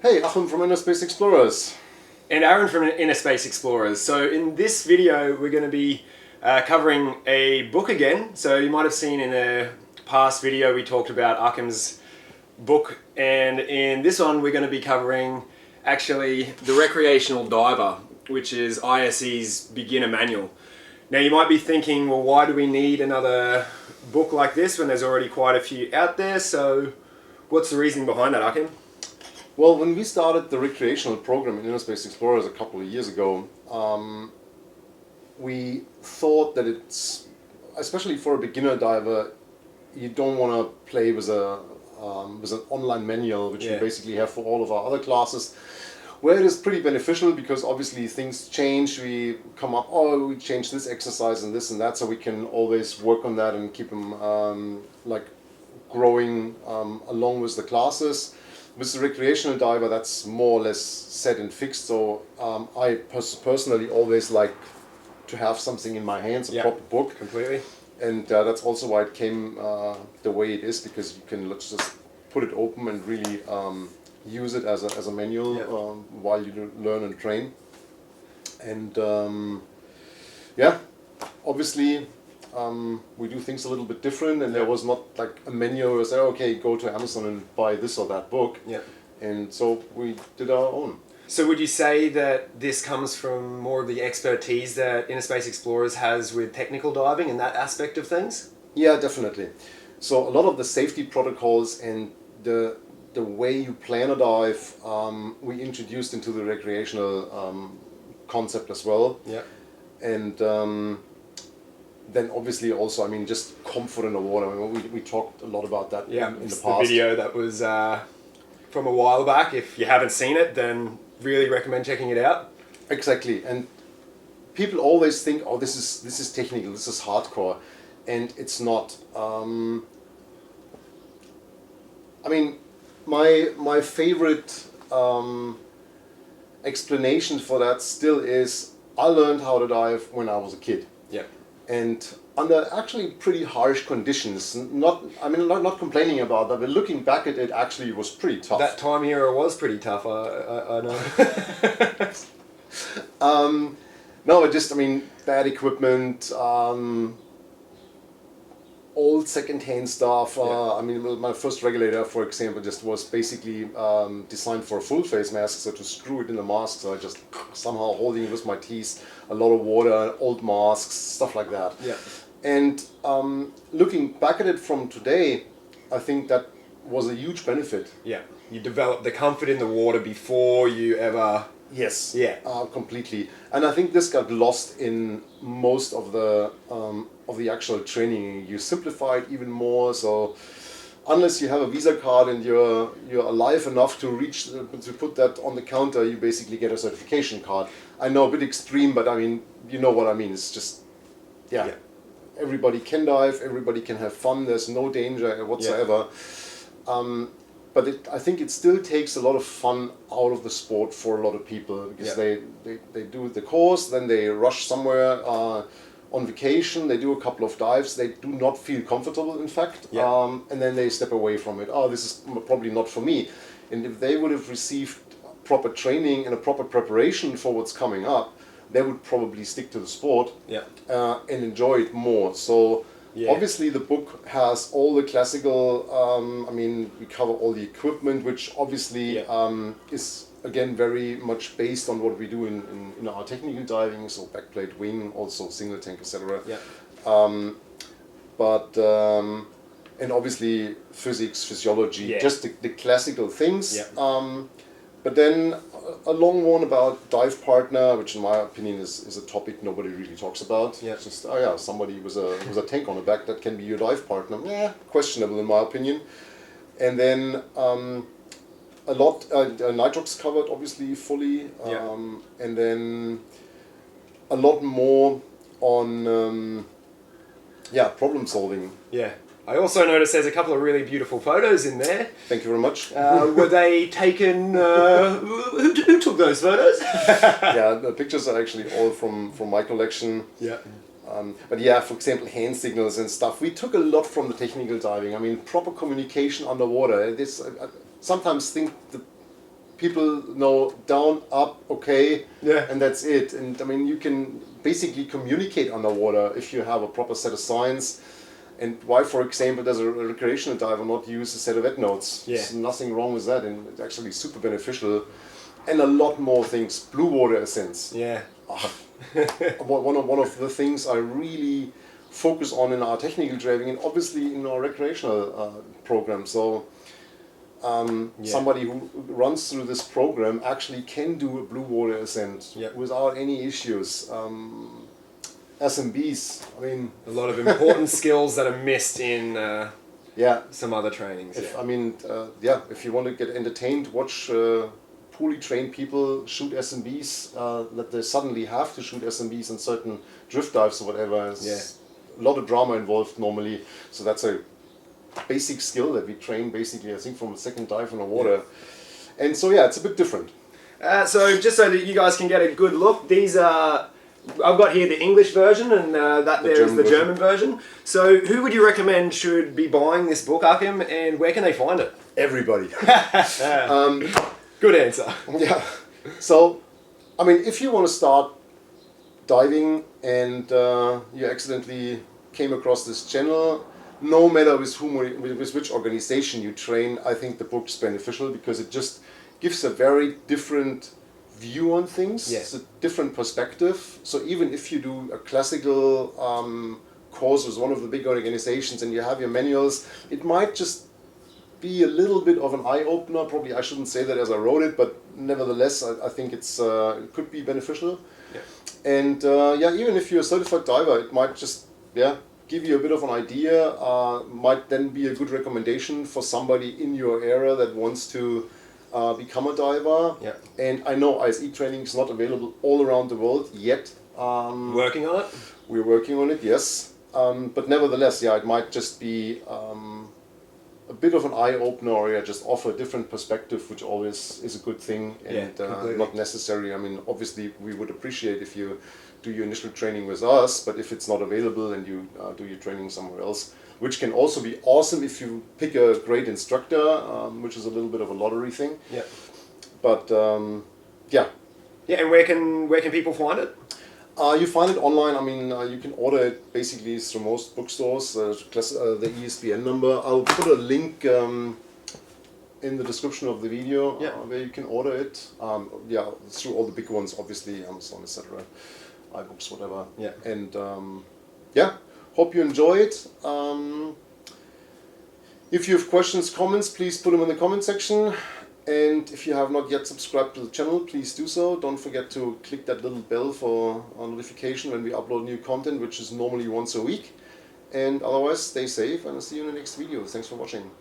Hey, Achim from InnerSpace Explorers. And Aaron from InnerSpace Explorers. So in this video we're going to be covering a book again. So you might have seen in a past video we talked about Achim's book, and in this one we're going to be covering actually the Recreational Diver, which is ISE's beginner manual. Now you might be thinking, well, why do we need another book like this when there's already quite a few out there? So what's the reasoning behind that, Achim? Well, when we started the recreational program in InnerSpace Explorers a couple of years ago, we thought that it's, especially for a beginner diver, you don't want to play with an online manual, which we basically have for all of our other classes, where it is pretty beneficial because obviously things change. We come up, oh, we changed this exercise and this and that, so we can always work on that and keep them growing along with the classes. With the recreational diver, that's more or less set and fixed. So I personally always like to have something in my hands, a proper book. Completely. And that's also why it came the way it is, because you can just put it open and really use it as a manual while you learn and train. And obviously we do things a little bit different, and there was not like a menu where say, okay, go to Amazon and buy this or that book. And so we did our own. So would you say that this comes from more of the expertise that InnerSpace Explorers has with technical diving and that aspect of things? Yeah, definitely. So a lot of the safety protocols and the way you plan a dive, we introduced into the recreational concept as well. And then obviously also, I mean, just comfort in the water. I mean, we talked a lot about that in the past. The video that was from a while back. If you haven't seen it, then really recommend checking it out. Exactly. And people always think, oh, this is technical, this is hardcore, and it's not. I mean, my favorite explanation for that still is, I learned how to dive when I was a kid. And under actually pretty harsh conditions. Not complaining about that, but looking back at it, actually was pretty tough. That time era was pretty tough, I know. No, bad equipment, old second-hand stuff. My first regulator, for example, just was basically designed for a full face mask, so to screw it in the mask, so I just somehow holding it with my teeth, a lot of water, old masks, stuff like that. And looking back at it from today, I think that was a huge benefit. You developed the comfort in the water before you ever... Yes. Completely. And I think this got lost in most of the actual training. You simplify it even more. So unless you have a Visa card and you're alive enough to put that on the counter, you basically get a certification card. I know, a bit extreme, but I mean, you know what I mean. It's just everybody can dive, everybody can have fun. There's no danger whatsoever. But I think it still takes a lot of fun out of the sport for a lot of people, because they do the course, then they rush somewhere on vacation, they do a couple of dives, they do not feel comfortable, in fact, and then they step away from it. Oh, this is probably not for me. And if they would have received proper training and a proper preparation for what's coming up, they would probably stick to the sport and enjoy it more. So. Obviously the book has all the classical, we cover all the equipment, which obviously is again very much based on what we do in our technical diving, so backplate, wing, also single tank, etc. And obviously physics, physiology, just the classical things. But then a long one about dive partner, which in my opinion is a topic nobody really talks about. Just somebody with a tank on the back, that can be your dive partner. Questionable in my opinion. And then a lot nitrox covered obviously fully, and then a lot more on problem solving. I also noticed there's a couple of really beautiful photos in there. Thank you very much. Were they taken... who took those photos? The pictures are actually all from my collection. But for example, hand signals and stuff, we took a lot from the technical diving. I mean, proper communication underwater. I sometimes think people know down, up, okay, Yeah. and that's it. And I mean, you can basically communicate underwater if you have a proper set of signs. And why, for example, does a recreational diver not use a set of endnotes? Yeah. There's nothing wrong with that, and it's actually super beneficial. And a lot more things. Blue water ascents. Yeah. One of the things I really focus on in our technical driving and obviously in our recreational program. So somebody who runs through this program actually can do a blue water ascent without any issues. SMBs, I mean... A lot of important skills that are missed in some other trainings. If you want to get entertained, watch poorly trained people shoot SMBs, that they suddenly have to shoot SMBs in certain drift dives or whatever. It's a lot of drama involved normally, so that's a basic skill that we train basically, I think, from a second dive in the water. Yeah. And so it's a bit different. So just so that you guys can get a good look, these are... I've got here the English version, and that there is the German version. So who would you recommend should be buying this book, Achim, and where can they find it? Everybody. Good answer. Yeah. So, I mean, if you want to start diving and you accidentally came across this channel, no matter with which organization you train, I think the book's beneficial because it just gives a very different view on things. Yeah. It's a different perspective. So even if you do a classical course with one of the big organizations and you have your manuals, it might just be a little bit of an eye-opener. Probably I shouldn't say that as I wrote it, but nevertheless I think it could be beneficial. Yeah. And even if you're a certified diver, it might just give you a bit of an idea, might then be a good recommendation for somebody in your area that wants to become a diver. Yeah. And I know ISE training is not available all around the world yet. Working on it? We're working on it, yes. But nevertheless, it might just be a bit of an eye-opener, or just offer a different perspective, which always is a good thing, and not necessary. I mean, obviously, we would appreciate if you do your initial training with us, but if it's not available and you do your training somewhere else, which can also be awesome if you pick a great instructor, which is a little bit of a lottery thing. Yeah. But Yeah, and where can people find it? You find it online. I mean, you can order it basically through most bookstores. The ISBN number. I'll put a link in the description of the video where you can order it. Through all the big ones, obviously, Amazon, etc., iBooks, whatever. Yeah. And hope you enjoy it. If you have questions, comments, please put them in the comment section. And if you have not yet subscribed to the channel, please do so. Don't forget to click that little bell for a notification when we upload new content, which is normally once a week. And otherwise, stay safe, and I'll see you in the next video. Thanks for watching.